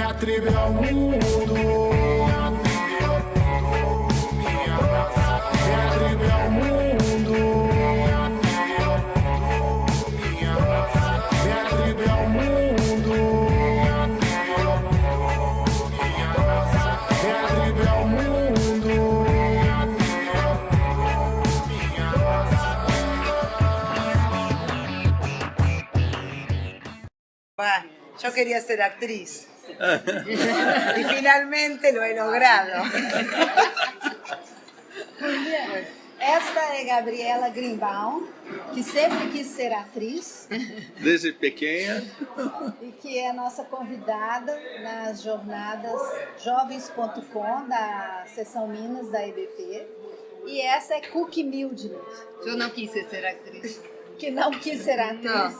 Minha tribo é o mundo. Minha tribo é o mundo. Minha tribo é o mundo. Minha tribo é o mundo. Yo quería ser actriz y finalmente lo he logrado. Esta é Gabriela Greenbaum, que sempre quis ser atriz Desde pequena. e que é nossa convidada nas jornadas jovens.com da seção Minas da EBP. E essa é Cookie Mildred, Yo no quise ser actriz. que não quis ser atriz.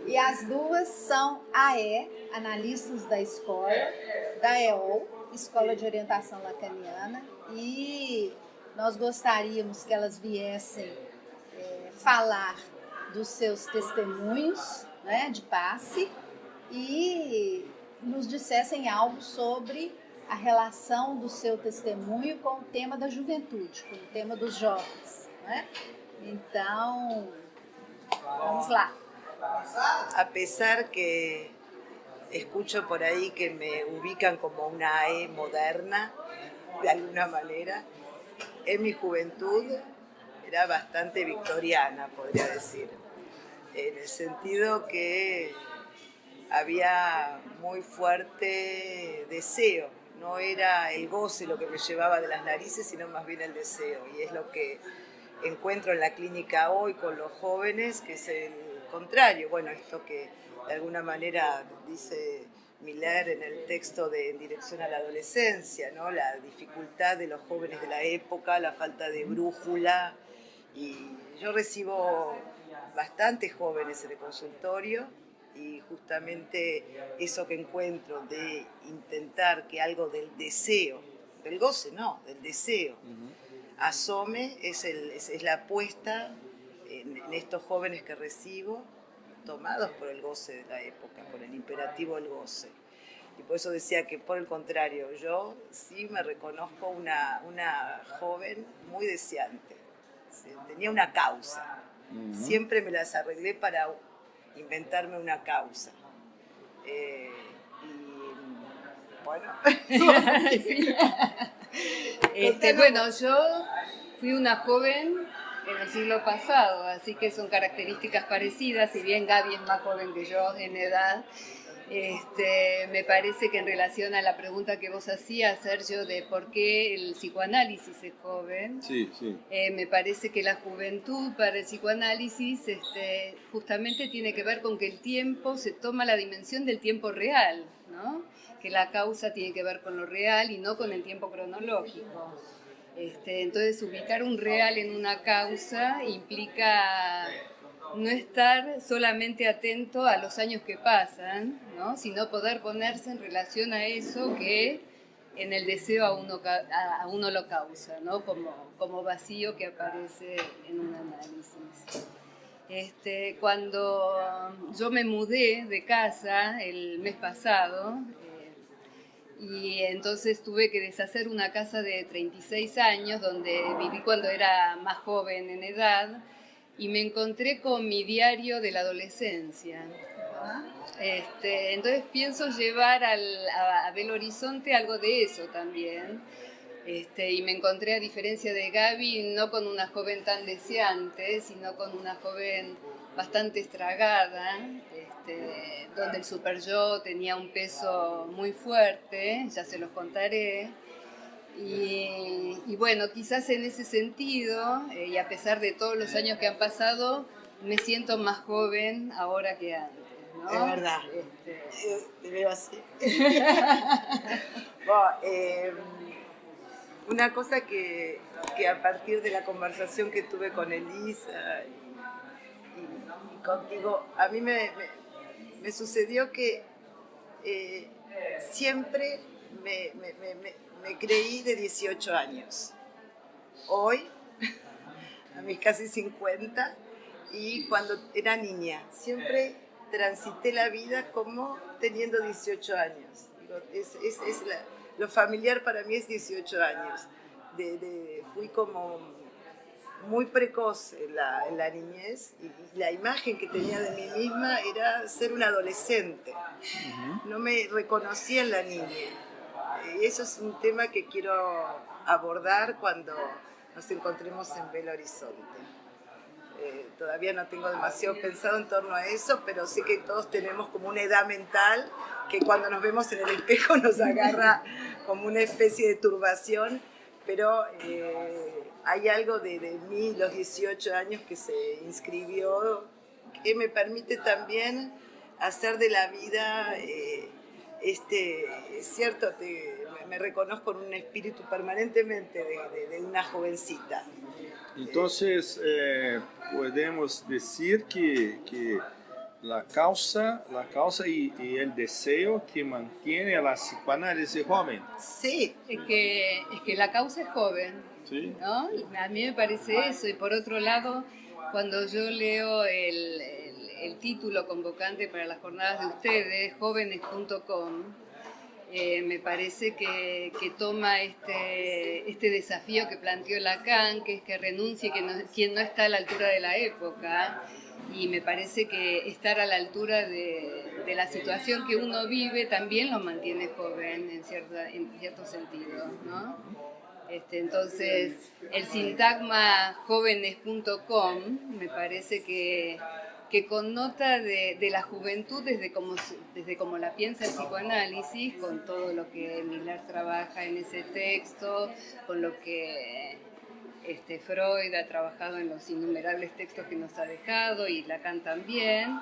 E as duas são AE, analistas da escola, da EOL, Escola de Orientação Lacaniana, e nós gostaríamos que elas viessem falar dos seus testemunhos, né, de passe e nos dissessem algo sobre a relação do seu testemunho com o tema da juventude, com o tema dos jovens, né? Então, vamos lá. A pesar que escucho por ahí que me ubican como una AE moderna, de alguna manera, en mi juventud era bastante victoriana, podría decir, en el sentido que había muy fuerte deseo, no era el goce lo que me llevaba de las narices, sino más bien el deseo, y es lo que encuentro en la clínica hoy con los jóvenes, que es el contrario, bueno, esto que de alguna manera dice Miller en el texto de En dirección a la adolescencia, ¿no? La dificultad de los jóvenes de la época, la falta de brújula, y yo recibo bastantes jóvenes en el consultorio y justamente eso que encuentro de intentar que algo del deseo, del goce no, del deseo, asome, es la apuesta en estos jóvenes que recibo, tomados por el goce de la época, por el imperativo del goce. Y por eso decía que, por el contrario, yo sí me reconozco una joven muy deseante. ¿Sí? Tenía una causa. Siempre me las arreglé para inventarme una causa. Y bueno... Bueno, yo fui una joven en el siglo pasado, así que son características parecidas, si bien Gaby es más joven que yo en edad. Me parece que en relación a la pregunta que vos hacías, Sergio, de por qué el psicoanálisis es joven, Sí, sí. me parece que la juventud para el psicoanálisis justamente tiene que ver con que el tiempo se toma la dimensión del tiempo real, ¿no? Que la causa tiene que ver con lo real y no con el tiempo cronológico. Entonces, ubicar un real en una causa implica no estar solamente atento a los años que pasan, ¿no? Sino poder ponerse en relación a eso que en el deseo a uno lo causa, ¿no? Como vacío que aparece en un análisis. Cuando yo me mudé de casa el mes pasado, y entonces tuve que deshacer una casa de 36 años donde viví cuando era más joven en edad, y me encontré con mi diario de la adolescencia. Entonces pienso llevar a Belo Horizonte algo de eso también. Y me encontré, a diferencia de Gaby, no con una joven tan deseante, sino con una joven bastante estragada, donde el super yo tenía un peso muy fuerte, ya se los contaré. Y bueno, quizás en ese sentido, y a pesar de todos los años que han pasado, me siento más joven ahora que antes, ¿no? Es verdad, te veo así. Una cosa que a partir de la conversación que tuve con Elisa y contigo, a mí me sucedió que siempre me creí de 18 años. Hoy, a mis casi 50, y cuando era niña, siempre transité la vida como teniendo 18 años. Digo, lo familiar para mí es 18 años. Fui como muy precoz en la niñez y la imagen que tenía de mí misma era ser una adolescente. No me reconocía en la niña. Y eso es un tema que quiero abordar cuando nos encontremos en Belo Horizonte. Todavía no tengo demasiado pensado en torno a eso, pero sé que todos tenemos como una edad mental que cuando nos vemos en el espejo nos agarra como una especie de turbación, pero hay algo de mí, los 18 años, que se inscribió, que me permite también hacer de la vida, cierto, me reconozco en un espíritu permanentemente de una jovencita. Entonces, podemos decir que la causa y el deseo que mantiene a la psicoanálisis joven. Sí. Es que la causa es joven, ¿Sí? ¿no? A mí me parece eso. Y por otro lado, cuando yo leo el título convocante para las jornadas de ustedes, jóvenes.com, me parece que toma este desafío que planteó Lacan, que es que renuncie quien no está a la altura de la época, y me parece que estar a la altura de la situación que uno vive también lo mantiene joven en cierto sentido, ¿no? Entonces, el sintagma jóvenes.com me parece que connota de la juventud desde como la piensa el psicoanálisis, con todo lo que Miller trabaja en ese texto, con lo que Freud ha trabajado en los innumerables textos que nos ha dejado, y Lacan también,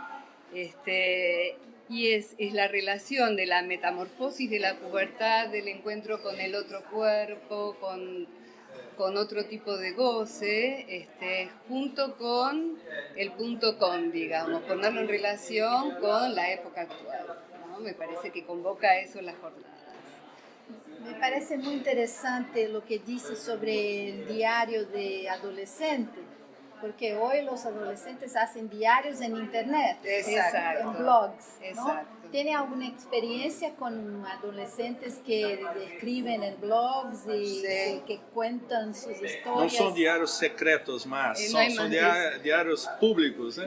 y es la relación de la metamorfosis de la pubertad, del encuentro con el otro cuerpo, con otro tipo de goce, junto con el .com, digamos, ponerlo en relación con la época actual, ¿no? Me parece que convoca a eso las jornadas. Me parece muy interesante lo que dice sobre el diario de adolescente, porque hoy los adolescentes hacen diarios en internet, Exacto. en blogs, ¿no? Exacto. ¿Tiene alguna experiencia con adolescentes que escriben en blogs y Sí. que cuentan sus historias? No son diarios secretos más, No hay son más diarios públicos.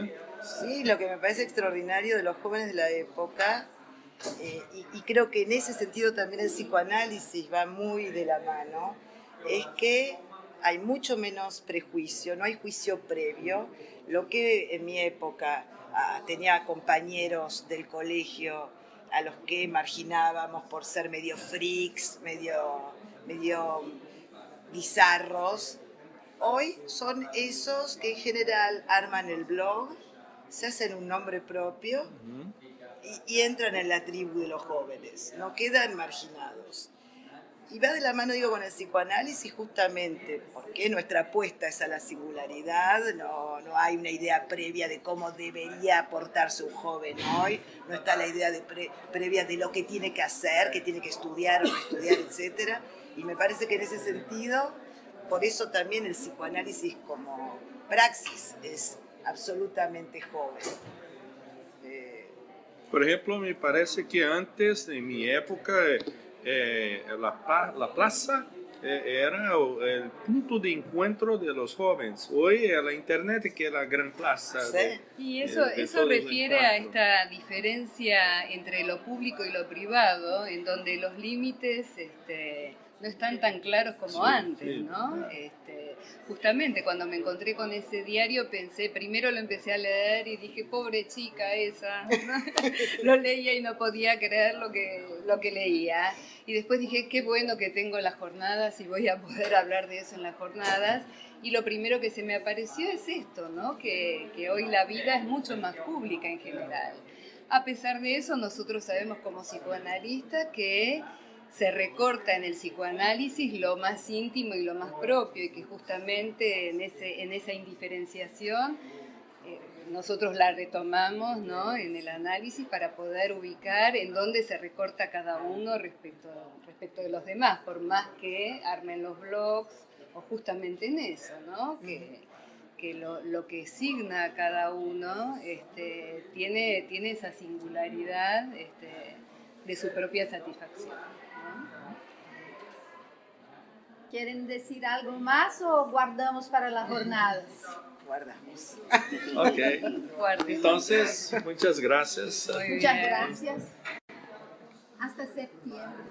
Sí, lo que me parece extraordinario de los jóvenes de la época, y creo que en ese sentido también el psicoanálisis va muy de la mano, es que hay mucho menos prejuicio, no hay juicio previo. Lo que en mi época tenía compañeros del colegio a los que marginábamos por ser medio freaks, medio bizarros, hoy son esos que en general arman el blog, se hacen un nombre propio y entran en la tribu de los jóvenes, no quedan marginados. Y va de la mano, digo, con el psicoanálisis justamente, porque nuestra apuesta es a la singularidad, no hay una idea previa de cómo debería aportarse un joven hoy, no está la idea previa de lo que tiene que hacer, que tiene que estudiar o no estudiar, etc. Y me parece que en ese sentido, por eso también el psicoanálisis como praxis es absolutamente joven. Por ejemplo, me parece que antes, en mi época, la plaza era el punto de encuentro de los jóvenes. Hoy es la internet que es la gran plaza. Sí. Y eso refiere a esta diferencia entre lo público y lo privado, en donde los límites no están tan claros como antes, ¿no? Justamente cuando me encontré con ese diario primero lo empecé a leer y dije, pobre chica esa, ¿no? Lo leía y no podía creer lo que leía. Y después dije, qué bueno que tengo las jornadas y voy a poder hablar de eso en las jornadas. Y lo primero que se me apareció es esto, ¿no? Que hoy la vida es mucho más pública en general. A pesar de eso, nosotros sabemos como psicoanalistas que se recorta en el psicoanálisis lo más íntimo y lo más propio, y que justamente en esa indiferenciación nosotros la retomamos, ¿no? En el análisis para poder ubicar en dónde se recorta cada uno respecto de los demás, por más que armen los blogs, o justamente en eso, ¿no? que lo que signa a cada uno tiene esa singularidad de su propia satisfacción, ¿no? ¿Quieren decir algo más o guardamos para las jornadas? Guardamos. Ok. Fuerte. Entonces, muchas gracias. Muy Muchas bien. gracias. Hasta septiembre.